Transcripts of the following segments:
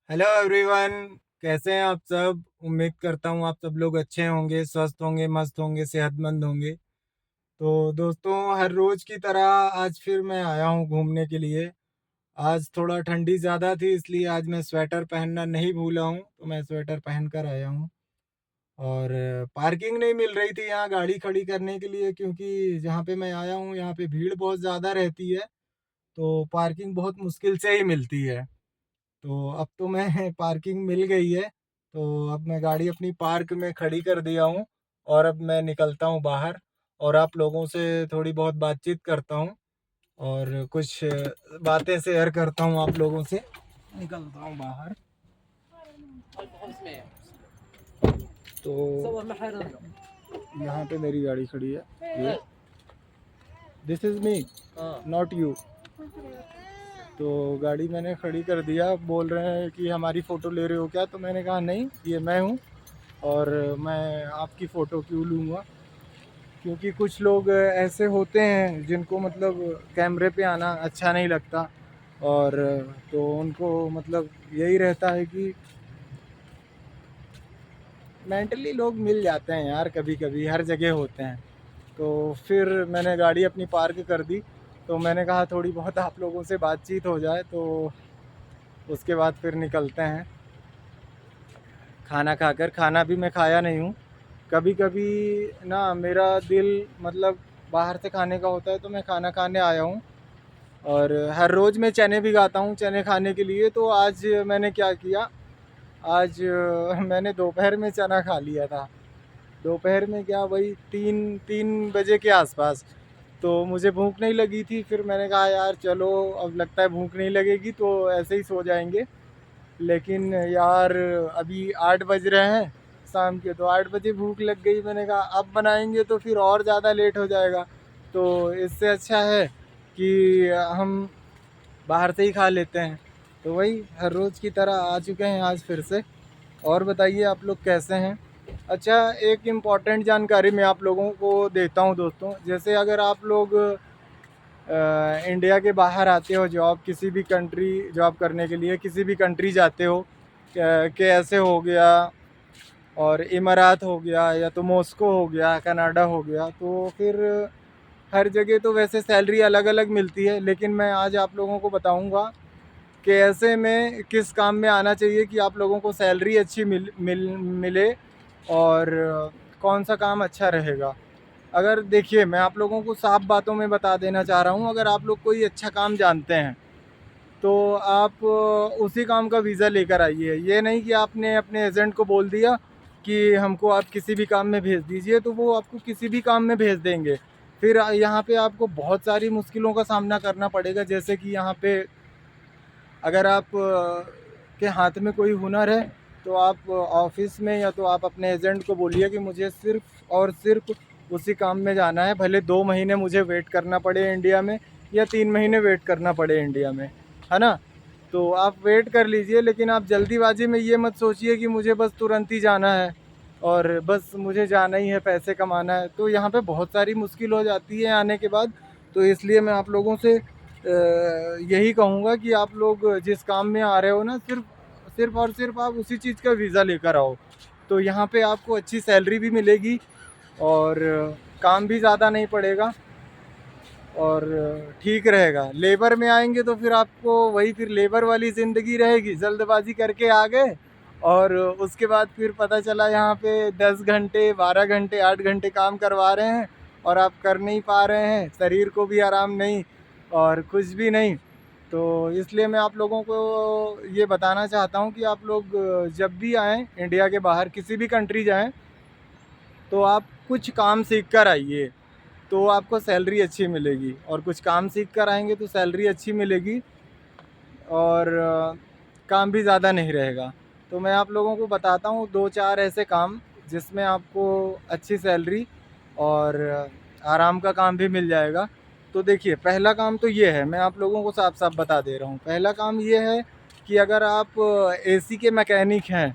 Hello everyone. कैसे हैं आप सब? उम्मीद करता हूँ आप सब लोग अच्छे होंगे, स्वस्थ होंगे, मस्त होंगे, सेहतमंद होंगे। तो दोस्तों, हर रोज़ की तरह आज फिर मैं आया हूँ घूमने के लिए। आज थोड़ा ठंडी ज़्यादा थी, इसलिए आज मैं स्वेटर पहनना नहीं भूला हूँ, तो मैं स्वेटर पहन कर आया हूँ। और पार्किंग नहीं मिल रही थी यहाँ गाड़ी खड़ी करने के लिए, क्योंकि जहाँ पे मैं आया हूँ यहाँ पे भीड़ बहुत ज़्यादा रहती है। तो पार्किंग बहुत मुश्किल से ही मिलती है। तो अब तो मैं पार्किंग मिल गई है, तो अब मैं गाड़ी अपनी पार्क में खड़ी कर दिया हूँ। और अब मैं निकलता हूँ बाहर, और आप लोगों से थोड़ी बहुत बातचीत करता हूँ, और कुछ बातें शेयर करता हूँ आप लोगों से। निकलता हूँ बाहर। तो यहाँ पे मेरी गाड़ी खड़ी है, ये this is me, not you. तो गाड़ी मैंने खड़ी कर दिया। बोल रहे हैं कि हमारी फ़ोटो ले रहे हो क्या? तो मैंने कहा नहीं, ये मैं हूँ, और मैं आपकी फ़ोटो क्यों लूँगा? क्योंकि कुछ लोग ऐसे होते हैं जिनको मतलब कैमरे पे आना अच्छा नहीं लगता, और तो उनको मतलब यही रहता है कि मेंटली लोग मिल जाते हैं यार, कभी कभी हर जगह होते हैं। तो फिर मैंने गाड़ी अपनी पार्क कर दी। तो मैंने कहा थोड़ी बहुत आप लोगों से बातचीत हो जाए, तो उसके बाद फिर निकलते हैं खाना खाकर। खाना भी मैं खाया नहीं हूँ। कभी कभी ना मेरा दिल मतलब बाहर से खाने का होता है, तो मैं खाना खाने आया हूँ। और हर रोज़ मैं चने भिगाता हूँ चने खाने के लिए। तो आज मैंने क्या किया, आज मैंने दोपहर में चना खा लिया था। दोपहर में क्या, वही तीन तीन बजे के आसपास। तो मुझे भूख नहीं लगी थी, फिर मैंने कहा यार चलो, अब लगता है भूख नहीं लगेगी तो ऐसे ही सो जाएंगे। लेकिन यार अभी 8 बज रहे हैं शाम के, तो 8 बजे भूख लग गई। मैंने कहा अब बनाएंगे तो फिर और ज़्यादा लेट हो जाएगा। तो इससे अच्छा है कि हम बाहर से ही खा लेते हैं। तो वही हर रोज़ की तरह आ चुके हैं आज फिर से। और बताइए आप लोग कैसे हैं? अच्छा, एक इम्पॉर्टेंट जानकारी मैं आप लोगों को देता हूँ दोस्तों। जैसे अगर आप लोग इंडिया के बाहर आते हो जॉब, किसी भी कंट्री जॉब करने के लिए किसी भी कंट्री जाते हो, के ऐसे हो गया, और इमारात हो गया, या तो मॉस्को हो गया, कनाडा हो गया, तो फिर हर जगह तो वैसे सैलरी अलग अलग मिलती है। लेकिन मैं आज आप लोगों को बताऊंगा कि ऐसे में किस काम में आना चाहिए कि आप लोगों को सैलरी अच्छी मिले, और कौन सा काम अच्छा रहेगा। अगर देखिए, मैं आप लोगों को साफ बातों में बता देना चाह रहा हूँ, अगर आप लोग कोई अच्छा काम जानते हैं तो आप उसी काम का वीज़ा लेकर आइए। ये नहीं कि आपने अपने एजेंट को बोल दिया कि हमको आप किसी भी काम में भेज दीजिए, तो वो आपको किसी भी काम में भेज देंगे। फिर यहाँ पे आपको बहुत सारी मुश्किलों का सामना करना पड़ेगा। जैसे कि यहाँ पे अगर आप के हाथ में कोई हुनर है, तो आप ऑफिस में या तो आप अपने एजेंट को बोलिए कि मुझे सिर्फ और सिर्फ उसी काम में जाना है, भले 2 महीने मुझे वेट करना पड़े इंडिया में, या 3 महीने वेट करना पड़े इंडिया में, है ना? तो आप वेट कर लीजिए, लेकिन आप जल्दीबाजी में ये मत सोचिए कि मुझे बस तुरंत ही जाना है, और बस मुझे जाना ही है, पैसे कमाना है। तो यहाँ पे बहुत सारी मुश्किल हो जाती है आने के बाद। तो इसलिए मैं आप लोगों से यही कहूँगा कि आप लोग जिस काम में आ रहे हो ना, सिर्फ सिर्फ और सिर्फ आप उसी चीज़ का वीज़ा लेकर आओ। तो यहाँ पे आपको अच्छी सैलरी भी मिलेगी, और काम भी ज़्यादा नहीं पड़ेगा, और ठीक रहेगा। लेबर में आएंगे तो फिर आपको वही फिर लेबर वाली ज़िंदगी रहेगी, जल्दबाजी करके आ गए, और उसके बाद फिर पता चला यहाँ पे 10 घंटे, 12 घंटे, 8 घंटे काम करवा रहे हैं, और आप कर नहीं पा रहे हैं, शरीर को भी आराम नहीं और कुछ भी नहीं। तो इसलिए मैं आप लोगों को ये बताना चाहता हूँ कि आप लोग जब भी आएँ इंडिया के बाहर किसी भी कंट्री जाएँ, तो आप कुछ काम सीख कर आइए, तो आपको सैलरी अच्छी मिलेगी। और कुछ काम सीख कर आएंगे तो सैलरी अच्छी मिलेगी, और काम भी ज़्यादा नहीं रहेगा। तो मैं आप लोगों को बताता हूँ 2-4 ऐसे काम जिसमें आपको अच्छी सैलरी और आराम का काम भी मिल जाएगा। तो देखिए, पहला काम तो ये है, मैं आप लोगों को साफ साफ बता दे रहा हूँ। पहला काम ये है कि अगर आप एसी के मैकेनिक हैं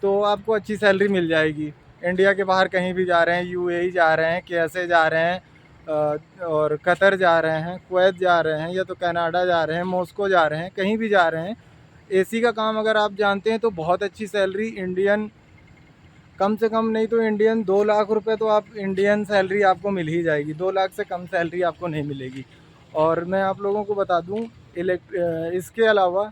तो आपको अच्छी सैलरी मिल जाएगी। इंडिया के बाहर कहीं भी जा रहे हैं, यूएई जा रहे हैं, कैसे जा रहे हैं, और कतर जा रहे हैं, कुवैत जा रहे हैं, या तो कनाडा जा रहे हैं, मॉस्को जा रहे हैं, कहीं भी जा रहे हैं, एसी का काम अगर आप जानते हैं तो बहुत अच्छी सैलरी इंडियन, कम से कम नहीं तो इंडियन 2 लाख रुपए तो आप इंडियन सैलरी आपको मिल ही जाएगी। 2 लाख से कम सैलरी आपको नहीं मिलेगी। और मैं आप लोगों को बता दूं, इसके अलावा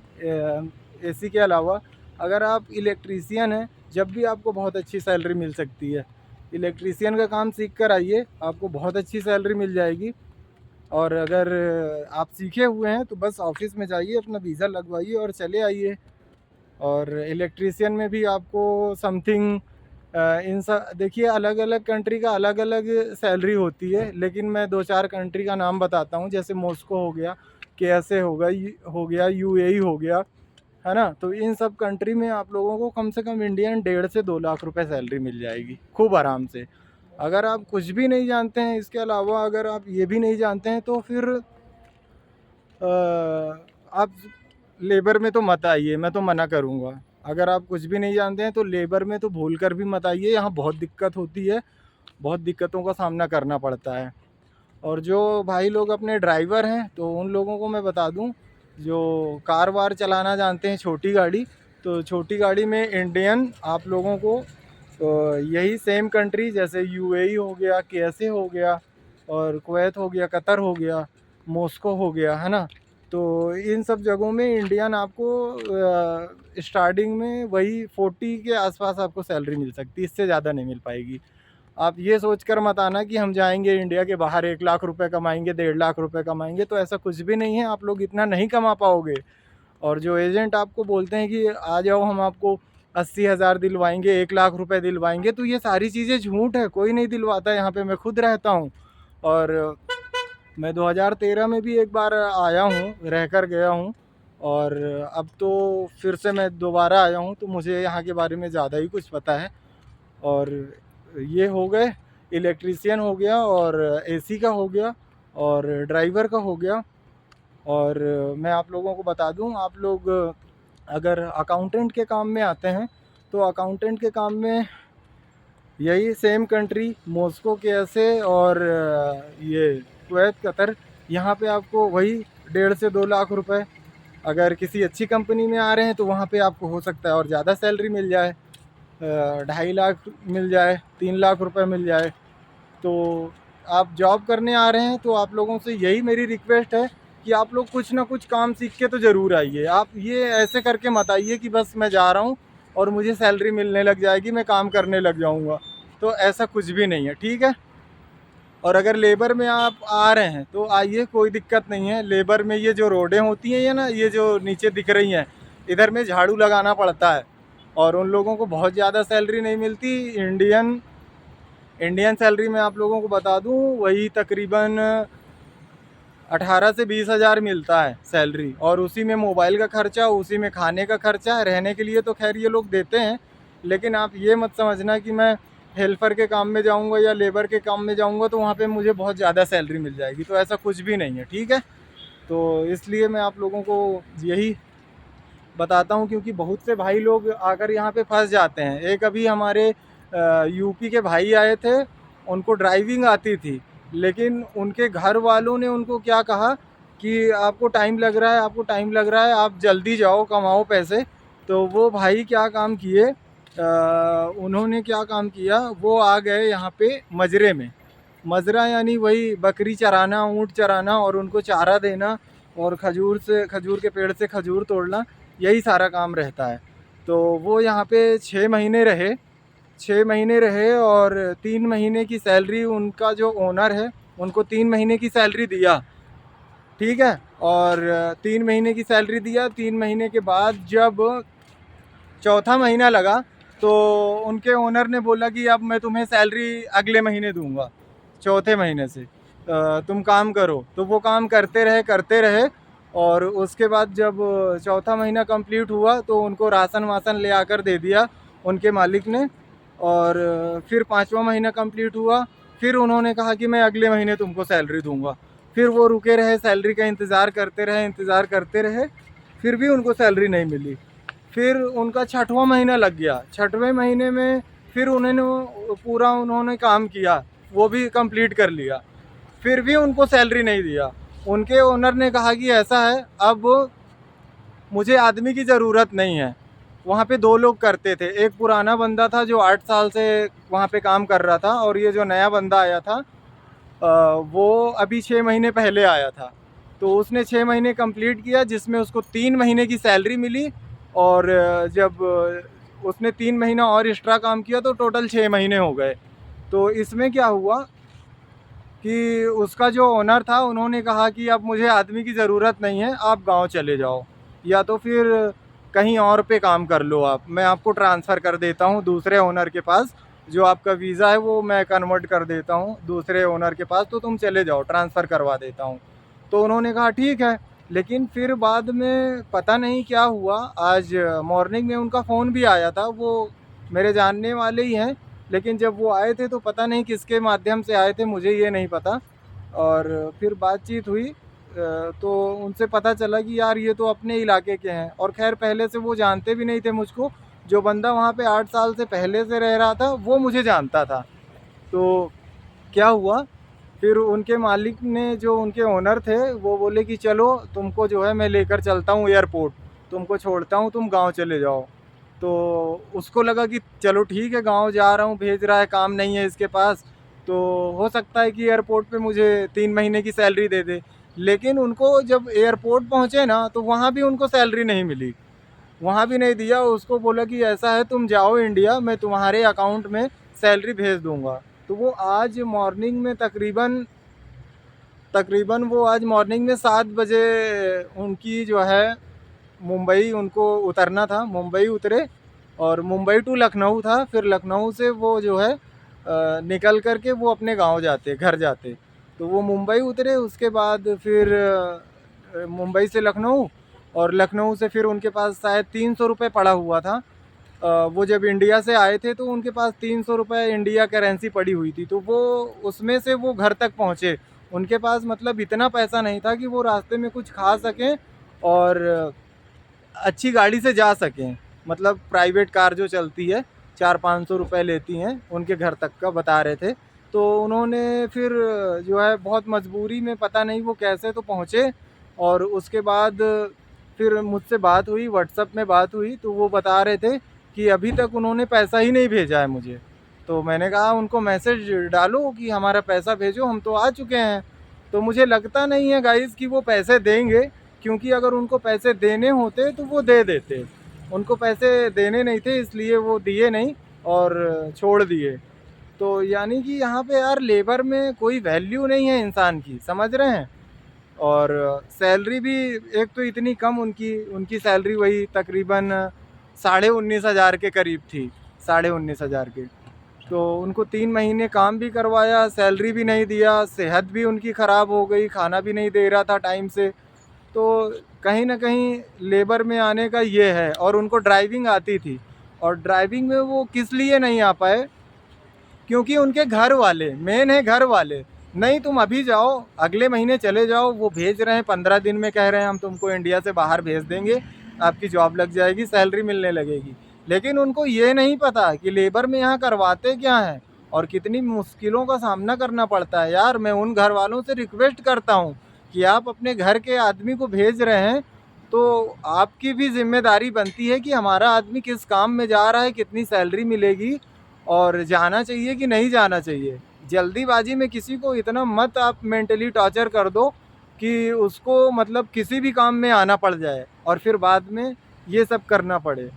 एसी के अलावा अगर आप इलेक्ट्रीशियन हैं, जब भी आपको बहुत अच्छी सैलरी मिल सकती है। इलेक्ट्रीशियन का काम सीख कर आइए, आपको बहुत अच्छी सैलरी मिल जाएगी। और अगर आप सीखे हुए हैं तो बस ऑफिस में जाइए, अपना वीज़ा लगवाइए और चले आइए। और इलेक्ट्रीशियन में भी आपको समथिंग इन सब देखिए, अलग अलग कंट्री का अलग अलग सैलरी होती है, लेकिन मैं 2-4 कंट्री का नाम बताता हूँ। जैसे मॉस्को हो गया, केएसए हो गया, यूएई हो गया, है ना। तो इन सब कंट्री में आप लोगों को कम से कम इंडियन 1.5 से 2 लाख रुपए सैलरी मिल जाएगी खूब आराम से। अगर आप कुछ भी नहीं जानते हैं इसके अलावा, अगर आप ये भी नहीं जानते हैं तो फिर आप लेबर में तो मत आइए, मैं तो मना करूँगा। अगर आप कुछ भी नहीं जानते हैं तो लेबर में तो भूल कर भी मत आइए, यहाँ बहुत दिक्कत होती है, बहुत दिक्कतों का सामना करना पड़ता है। और जो भाई लोग अपने ड्राइवर हैं तो उन लोगों को मैं बता दूं, जो कार वार चलाना जानते हैं, छोटी गाड़ी, तो छोटी गाड़ी में इंडियन आप लोगों को यही सेम कंट्री जैसे यूएई हो गया, केएसए हो गया, और कुवैत हो गया, कतर हो गया, मॉस्को हो गया, है ना। तो इन सब जगहों में इंडियन आपको स्टार्टिंग में वही 40 के आसपास आपको सैलरी मिल सकती है, इससे ज़्यादा नहीं मिल पाएगी। आप ये सोचकर मत आना कि हम जाएंगे इंडिया के बाहर 1 लाख रुपए कमाएंगे, 1.5 लाख रुपए कमाएंगे, तो ऐसा कुछ भी नहीं है। आप लोग इतना नहीं कमा पाओगे। और जो एजेंट आपको बोलते हैं कि आ जाओ हम आपको 80,000 दिलवाएंगे, 1 लाख रुपए दिलवाएंगे, तो ये सारी चीज़ें झूठ है, कोई नहीं दिलवाता। यहाँ पे मैं खुद रहता हूँ, और मैं 2013 में भी एक बार आया हूँ, रह कर गया हूँ, और अब तो फिर से मैं दोबारा आया हूँ, तो मुझे यहाँ के बारे में ज़्यादा ही कुछ पता है। और ये हो गए, इलेक्ट्रीशियन हो गया, और एसी का हो गया, और ड्राइवर का हो गया। और मैं आप लोगों को बता दूं, आप लोग अगर अकाउंटेंट के काम में आते हैं तो अकाउंटेंट के काम में यही सेम कंट्री मॉस्को के ऐसे और ये कुवैत, कतर, यहाँ पे आपको वही 1.5 से 2 लाख रुपए। अगर किसी अच्छी कंपनी में आ रहे हैं तो वहाँ पे आपको हो सकता है और ज़्यादा सैलरी मिल जाए, 2.5 लाख मिल जाए, 3 लाख रुपए मिल जाए। तो आप जॉब करने आ रहे हैं तो आप लोगों से यही मेरी रिक्वेस्ट है कि आप लोग कुछ ना कुछ काम सीख के तो ज़रूर आइए। आप ये ऐसे करके मत आइए कि बस मैं जा रहा हूँ और मुझे सैलरी मिलने लग जाएगी, मैं काम करने लग जाऊँगा, तो ऐसा कुछ भी नहीं है, ठीक है। और अगर लेबर में आप आ रहे हैं तो आइए, कोई दिक्कत नहीं है। लेबर में ये जो रोडें होती हैं, ये ना, ये जो नीचे दिख रही हैं, इधर में झाड़ू लगाना पड़ता है, और उन लोगों को बहुत ज़्यादा सैलरी नहीं मिलती। इंडियन सैलरी में आप लोगों को बता दूं, वही तकरीबन 18 से 20 हज़ार मिलता है सैलरी, और उसी में मोबाइल का खर्चा, उसी में खाने का खर्चा, रहने के लिए तो खैर ये लोग देते हैं। लेकिन आप ये मत समझना कि मैं हेल्पर के काम में जाऊंगा या लेबर के काम में जाऊंगा तो वहाँ पे मुझे बहुत ज़्यादा सैलरी मिल जाएगी, तो ऐसा कुछ भी नहीं है, ठीक है। तो इसलिए मैं आप लोगों को यही बताता हूँ, क्योंकि बहुत से भाई लोग आकर यहाँ पे फंस जाते हैं। एक अभी हमारे यूपी के भाई आए थे, उनको ड्राइविंग आती थी, लेकिन उनके घर वालों ने उनको क्या कहा कि आपको टाइम लग रहा है, आपको टाइम लग रहा है, आप जल्दी जाओ, कमाओ पैसे। तो वो भाई क्या काम किए, उन्होंने क्या काम किया, वो आ गए यहाँ पे मजरे में। मजरा यानी वही बकरी चराना, ऊँट चराना, और उनको चारा देना, और खजूर के पेड़ से खजूर तोड़ना, यही सारा काम रहता है। तो वो यहाँ पे 6 महीने रहे, 6 महीने रहे, और 3 महीने की सैलरी उनका जो ओनर है उनको 3 महीने की सैलरी दिया, ठीक है। और 3 महीने की सैलरी दिया। 3 महीने के बाद जब चौथा महीना लगा तो उनके ओनर ने बोला कि अब मैं तुम्हें सैलरी अगले महीने दूंगा, चौथे महीने से तुम काम करो। तो वो काम करते रहे, और उसके बाद जब चौथा महीना कंप्लीट हुआ तो उनको राशन वासन ले आकर दे दिया उनके मालिक ने। और फिर 5वां महीना कंप्लीट हुआ, फिर उन्होंने कहा कि मैं अगले महीने तुमको सैलरी दूंगा। फिर वो रुके रहे, सैलरी का इंतज़ार करते रहे, फिर भी उनको सैलरी नहीं मिली। फिर उनका 6वां महीना लग गया। 6वें महीने में फिर उन्होंने काम किया, वो भी कंप्लीट कर लिया, फिर भी उनको सैलरी नहीं दिया। उनके ओनर ने कहा कि ऐसा है, अब मुझे आदमी की ज़रूरत नहीं है। वहाँ पे 2 लोग करते थे, एक पुराना बंदा था जो 8 साल से वहाँ पे काम कर रहा था, और ये जो नया बंदा आया था वो अभी 6 महीने पहले आया था। तो उसने 6 महीने कंप्लीट किया, जिसमें उसको 3 महीने की सैलरी मिली, और जब उसने 3 महीना और एक्स्ट्रा काम किया तो टोटल 6 महीने हो गए। तो इसमें क्या हुआ कि उसका जो ओनर था, उन्होंने कहा कि अब मुझे आदमी की ज़रूरत नहीं है, आप गाँव चले जाओ, या तो फिर कहीं और पे काम कर लो आप, मैं आपको ट्रांसफ़र कर देता हूँ दूसरे ओनर के पास, जो आपका वीज़ा है वो मैं कन्वर्ट कर देता हूँ दूसरे ओनर के पास, तो तुम चले जाओ, ट्रांसफ़र करवा देता हूँ। तो उन्होंने कहा ठीक है, लेकिन फिर बाद में पता नहीं क्या हुआ, आज मॉर्निंग में उनका फ़ोन भी आया था, वो मेरे जानने वाले ही हैं, लेकिन जब वो आए थे तो पता नहीं किसके माध्यम से आए थे, मुझे ये नहीं पता। और फिर बातचीत हुई, तो उनसे पता चला कि यार ये तो अपने इलाके के हैं, और ख़ैर पहले से वो जानते भी नहीं थे मुझको। जो बंदा वहाँ पे 8 साल से पहले से रह रहा था वो मुझे जानता था। तो क्या हुआ, फिर उनके मालिक ने, जो उनके ओनर थे, वो बोले कि चलो तुमको जो है मैं लेकर चलता हूँ एयरपोर्ट, तुमको छोड़ता हूँ, तुम गाँव चले जाओ। तो उसको लगा कि चलो ठीक है, गाँव जा रहा हूँ, भेज रहा है, काम नहीं है इसके पास, तो हो सकता है कि एयरपोर्ट पे मुझे 3 महीने की सैलरी दे दे। लेकिन उनको जब एयरपोर्ट पहुँचे ना, तो वहाँ भी उनको सैलरी नहीं मिली, वहाँ भी नहीं दिया। उसको बोला कि ऐसा है, तुम जाओ इंडिया, मैं तुम्हारे अकाउंट में सैलरी भेज दूँगा। तो वो आज मॉर्निंग में तकरीबन तकरीबन वो आज मॉर्निंग में 7 बजे उनकी जो है मुंबई, उनको उतरना था, मुंबई उतरे, और मुंबई टू लखनऊ था, फिर लखनऊ से वो जो है निकल कर के वो अपने गांव जाते, घर जाते। तो वो मुंबई उतरे, उसके बाद फिर मुंबई से लखनऊ, और लखनऊ से फिर उनके पास शायद 300 रुपये पड़ा हुआ था। वो जब इंडिया से आए थे तो उनके पास 300 रुपये इंडिया करेंसी पड़ी हुई थी, तो वो उसमें से वो घर तक पहुँचे। उनके पास मतलब इतना पैसा नहीं था कि वो रास्ते में कुछ खा सकें और अच्छी गाड़ी से जा सकें। मतलब प्राइवेट कार जो चलती है 400-500 रुपये लेती हैं, उनके घर तक का बता रहे थे। तो उन्होंने फिर जो है बहुत मजबूरी में, पता नहीं वो कैसे तो पहुँचे, और उसके बाद फिर मुझसे बात हुई, व्हाट्सएप में बात हुई, तो वो बता रहे थे कि अभी तक उन्होंने पैसा ही नहीं भेजा है मुझे। तो मैंने कहा उनको मैसेज डालो कि हमारा पैसा भेजो, हम तो आ चुके हैं। तो मुझे लगता नहीं है गाइज़ कि वो पैसे देंगे, क्योंकि अगर उनको पैसे देने होते तो वो दे देते। उनको पैसे देने नहीं थे, इसलिए वो दिए नहीं और छोड़ दिए। तो यानी कि यहाँ पे यार लेबर में कोई वैल्यू नहीं है इंसान की, समझ रहे हैं? और सैलरी भी एक तो इतनी कम, उनकी उनकी सैलरी वही तकरीबन 19,500 के करीब थी, 19,500 के। तो उनको 3 महीने काम भी करवाया, सैलरी भी नहीं दिया, सेहत भी उनकी ख़राब हो गई, खाना भी नहीं दे रहा था टाइम से। तो कहीं न कहीं लेबर में आने का ये है, और उनको ड्राइविंग आती थी, और ड्राइविंग में वो किस लिए नहीं आ पाए, क्योंकि उनके घर वाले, मेन है घर वाले, नहीं तुम अभी जाओ, अगले महीने चले जाओ, वो भेज रहे हैं 15 दिन में, कह रहे हैं हम तुमको इंडिया से बाहर भेज देंगे, आपकी जॉब लग जाएगी, सैलरी मिलने लगेगी। लेकिन उनको ये नहीं पता कि लेबर में यहाँ करवाते क्या हैं और कितनी मुश्किलों का सामना करना पड़ता है। यार मैं उन घर वालों से रिक्वेस्ट करता हूँ कि आप अपने घर के आदमी को भेज रहे हैं, तो आपकी भी जिम्मेदारी बनती है कि हमारा आदमी किस काम में जा रहा है, कितनी सैलरी मिलेगी, और जाना चाहिए कि नहीं जाना चाहिए। जल्दीबाजी में किसी को इतना मत आप मेंटली टॉर्चर कर दो कि उसको मतलब किसी भी काम में आना पड़ जाए और फिर बाद में ये सब करना पड़े।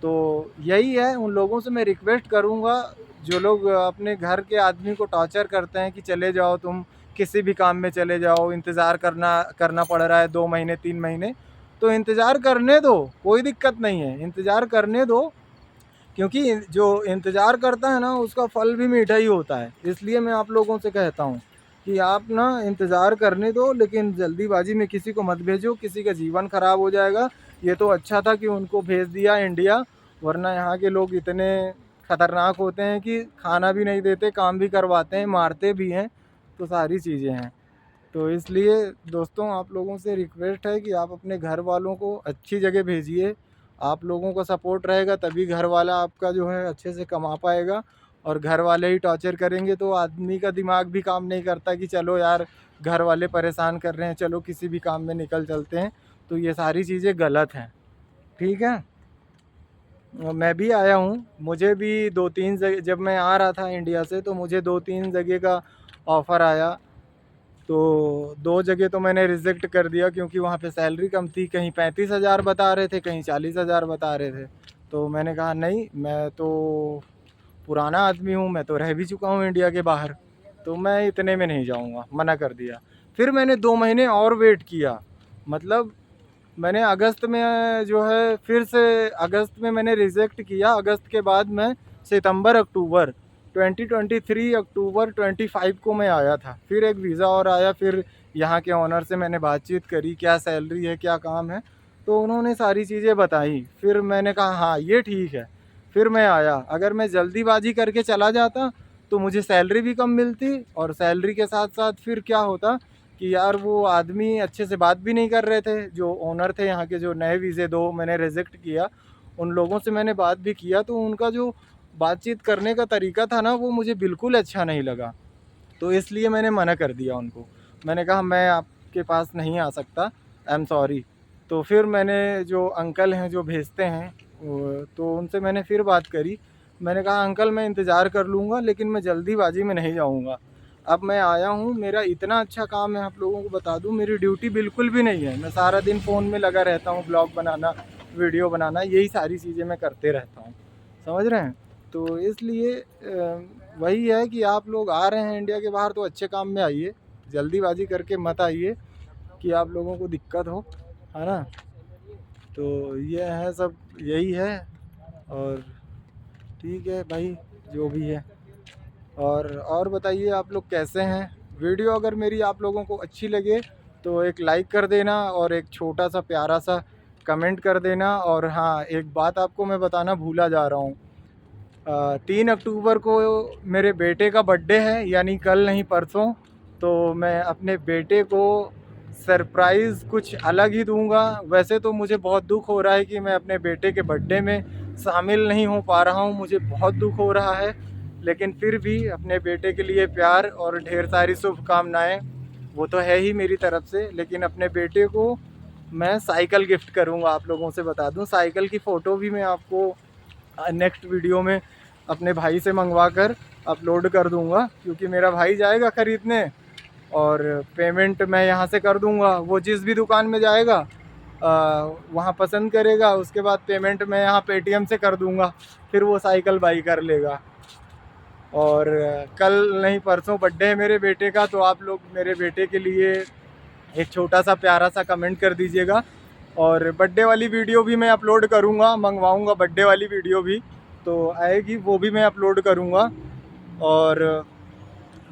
तो यही है, उन लोगों से मैं रिक्वेस्ट करूँगा जो लोग अपने घर के आदमी को टॉर्चर करते हैं कि चले जाओ तुम, किसी भी काम में चले जाओ, इंतज़ार करना करना पड़ रहा है 2 महीने 3 महीने, तो इंतज़ार करने दो, कोई दिक्कत नहीं है, इंतज़ार करने दो, क्योंकि जो इंतज़ार करता है ना उसका फल भी मीठा ही होता है। इसलिए मैं आप लोगों से कहता हूँ कि आप ना इंतज़ार करने दो, लेकिन जल्दीबाजी में किसी को मत भेजो, किसी का जीवन ख़राब हो जाएगा। ये तो अच्छा था कि उनको भेज दिया इंडिया, वरना यहाँ के लोग इतने ख़तरनाक होते हैं कि खाना भी नहीं देते, काम भी करवाते हैं, मारते भी हैं, तो सारी चीज़ें हैं। तो इसलिए दोस्तों आप लोगों से रिक्वेस्ट है कि आप अपने घर वालों को अच्छी जगह भेजिए। आप लोगों का सपोर्ट रहेगा तभी घर वाला आपका जो है अच्छे से कमा पाएगा, और घर वाले ही टॉर्चर करेंगे तो आदमी का दिमाग भी काम नहीं करता कि चलो यार घर वाले परेशान कर रहे हैं, चलो किसी भी काम में निकल चलते हैं। तो ये सारी चीज़ें गलत हैं, ठीक है। मैं भी आया हूँ, मुझे भी 2-3 जगह, जब मैं आ रहा था इंडिया से तो मुझे 2-3 जगह का ऑफ़र आया, तो 2 जगह तो मैंने रिजेक्ट कर दिया क्योंकि वहाँ पे सैलरी कम थी। कहीं 35,000 बता रहे थे, कहीं 40,000 बता रहे थे। तो मैंने कहा नहीं, मैं तो पुराना आदमी हूँ, मैं तो रह भी चुका हूँ इंडिया के बाहर, तो मैं इतने में नहीं जाऊँगा, मना कर दिया। फिर मैंने 2 महीने और वेट किया, मतलब मैंने अगस्त में जो है, फिर से अगस्त में मैंने रिजेक्ट किया। अगस्त के बाद मैं सितंबर अक्टूबर 2023 अक्टूबर 25 को मैं आया था। फिर एक वीज़ा और आया, फिर यहाँ के ऑनर से मैंने बातचीत करी, क्या सैलरी है, क्या काम है, तो उन्होंने सारी चीज़ें बताई। फिर मैंने कहा हाँ ये ठीक है, फिर मैं आया। अगर मैं जल्दीबाजी करके चला जाता तो मुझे सैलरी भी कम मिलती, और सैलरी के साथ साथ फिर क्या होता कि यार वो आदमी अच्छे से बात भी नहीं कर रहे थे, जो ओनर थे यहाँ के, जो नए वीज़े 2 मैंने रिजेक्ट किया, उन लोगों से मैंने बात भी किया, तो उनका जो बातचीत करने का तरीका था ना, वो मुझे बिल्कुल अच्छा नहीं लगा। तो इसलिए मैंने मना कर दिया उनको। मैंने कहा मैं आपके पास नहीं आ सकता, आई एम सॉरी। तो फिर मैंने जो अंकल हैं जो भेजते हैं, तो उनसे मैंने फिर बात करी। मैंने कहा अंकल मैं इंतज़ार कर लूँगा, लेकिन मैं जल्दीबाजी में नहीं जाऊँगा। अब मैं आया हूँ, मेरा इतना अच्छा काम है, आप लोगों को बता दूँ, मेरी ड्यूटी बिल्कुल भी नहीं है। मैं सारा दिन फ़ोन में लगा रहता हूँ, ब्लॉग बनाना, वीडियो बनाना, यही सारी चीज़ें मैं करते रहता हूँ, समझ रहे हैं। तो इसलिए वही है कि आप लोग आ रहे हैं इंडिया के बाहर तो अच्छे काम में आइए, जल्दीबाजी करके मत आइए कि आप लोगों को दिक्कत हो, है ना। तो ये है सब, यही है। और ठीक है भाई, जो भी है। और बताइए आप लोग कैसे हैं। वीडियो अगर मेरी आप लोगों को अच्छी लगे तो एक लाइक कर देना, और एक छोटा सा प्यारा सा कमेंट कर देना। और हाँ, एक बात आपको मैं बताना भूला जा रहा हूँ, 3 अक्टूबर को मेरे बेटे का बर्थडे है, यानी कल नहीं परसों। तो मैं अपने बेटे को सरप्राइज़ कुछ अलग ही दूंगा। वैसे तो मुझे बहुत दुख हो रहा है कि मैं अपने बेटे के बर्थडे में शामिल नहीं हो पा रहा हूँ, मुझे बहुत दुख हो रहा है। लेकिन फिर भी अपने बेटे के लिए प्यार और ढेर सारी शुभकामनाएँ, वो तो है ही मेरी तरफ से। लेकिन अपने बेटे को मैं साइकिल गिफ्ट करूँगा, आप लोगों से बता दूँ। साइकिल की फ़ोटो भी मैं आपको नेक्स्ट वीडियो में अपने भाई से मंगवा कर अपलोड कर दूंगा, क्योंकि मेरा भाई जाएगा ख़रीदने, और पेमेंट मैं यहाँ से कर दूंगा। वो जिस भी दुकान में जाएगा वहाँ पसंद करेगा, उसके बाद पेमेंट मैं यहाँ पेटीएम से कर दूंगा, फिर वो साइकिल बाई कर लेगा। और कल नहीं परसों बर्थडे है मेरे बेटे का, तो आप लोग मेरे बेटे के लिए एक छोटा सा प्यारा सा कमेंट कर दीजिएगा। और बर्थडे वाली वीडियो भी मैं अपलोड करूँगा, मंगवाऊँगा बर्थडे वाली वीडियो भी तो आएगी, वो भी मैं अपलोड करूँगा। और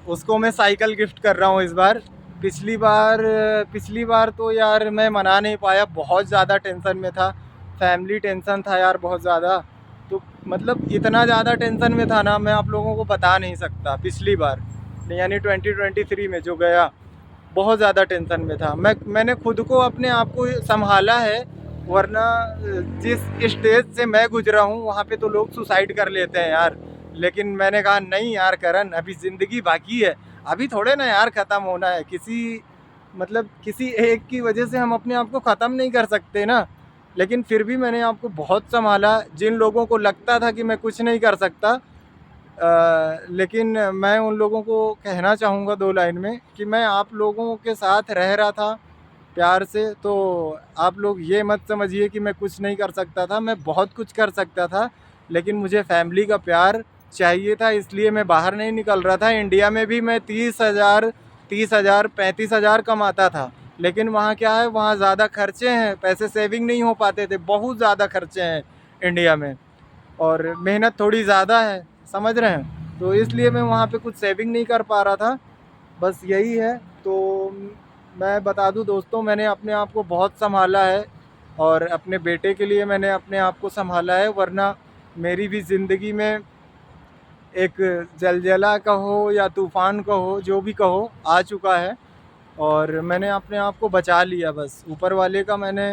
उसको मैं साइकिल गिफ्ट कर रहा हूँ इस बार। पिछली बार तो यार मैं मना नहीं पाया, बहुत ज़्यादा टेंशन में था, फैमिली टेंशन था यार बहुत ज़्यादा। तो मतलब इतना ज़्यादा टेंशन में था ना, मैं आप लोगों को बता नहीं सकता। पिछली बार यानी 2023 में जो गया, बहुत ज़्यादा टेंशन में था। मैंने खुद को, अपने आप को संभाला है, वरना जिस स्टेज से मैं गुजरा हूँ वहाँ पे तो लोग सुसाइड कर लेते हैं यार। लेकिन मैंने कहा नहीं यार करण, अभी ज़िंदगी बाकी है, अभी थोड़े ना यार ख़त्म होना है। किसी एक की वजह से हम अपने आप को ख़त्म नहीं कर सकते ना। लेकिन फिर भी मैंने आपको बहुत संभाला। जिन लोगों को लगता था कि मैं कुछ नहीं कर सकता, लेकिन मैं उन लोगों को कहना चाहूँगा 2 लाइन में कि मैं आप लोगों के साथ रह रहा था प्यार से। तो आप लोग ये मत समझिए कि मैं कुछ नहीं कर सकता था, मैं बहुत कुछ कर सकता था। लेकिन मुझे फैमिली का प्यार चाहिए था, इसलिए मैं बाहर नहीं निकल रहा था। इंडिया में भी मैं 30,000 35,000 कमाता था, लेकिन वहाँ क्या है, वहाँ ज़्यादा खर्चे हैं, पैसे सेविंग नहीं हो पाते थे, बहुत ज़्यादा खर्चे हैं इंडिया में, और मेहनत थोड़ी ज़्यादा है, समझ रहे हैं। तो इसलिए मैं वहाँ पे कुछ सेविंग नहीं कर पा रहा था, बस यही है। तो मैं बता दूं दोस्तों, मैंने अपने आप को बहुत संभाला है, और अपने बेटे के लिए मैंने अपने आप को संभाला है, वरना मेरी भी ज़िंदगी में एक जलजला कहो या तूफ़ान कहो, जो भी कहो, आ चुका है। और मैंने अपने आप को बचा लिया, बस ऊपर वाले का मैंने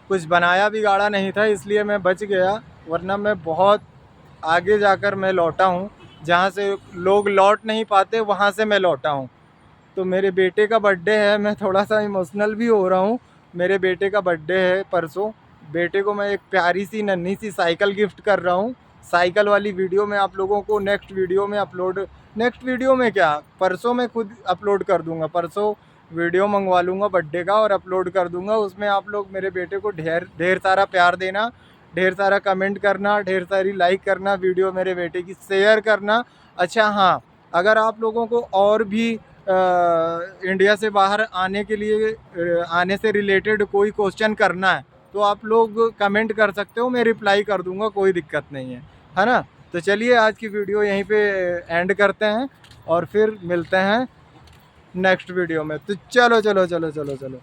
कुछ बनाया बिगाड़ा नहीं था, इसलिए मैं बच गया। वरना मैं बहुत आगे जाकर मैं लौटा हूँ, जहाँ से लोग लौट नहीं पाते वहाँ से मैं लौटा हूँ। तो मेरे बेटे का बर्थडे है, मैं थोड़ा सा इमोशनल भी हो रहा हूँ, मेरे बेटे का बर्थडे है परसों। बेटे को मैं एक प्यारी सी नन्ही सी साइकिल गिफ्ट कर रहा हूँ। साइकिल वाली वीडियो मैं आप लोगों को नेक्स्ट वीडियो में क्या, परसों मैं खुद अपलोड कर दूंगा। परसों वीडियो मंगवा लूँगा बर्थडे का और अपलोड कर दूंगा। उसमें आप लोग मेरे बेटे को ढेर ढेर सारा प्यार देना, ढेर सारा कमेंट करना, ढेर सारी लाइक करना, वीडियो मेरे बेटे की शेयर करना। अच्छा हाँ, अगर आप लोगों को और भी इंडिया से बाहर आने के लिए आने से रिलेटेड कोई क्वेश्चन करना है तो आप लोग कमेंट कर सकते हो, मैं रिप्लाई कर दूंगा, कोई दिक्कत नहीं है ना। तो चलिए आज की वीडियो यहीं पे एंड करते हैं और फिर मिलते हैं नेक्स्ट वीडियो में। तो चलो चलो चलो चलो चलो।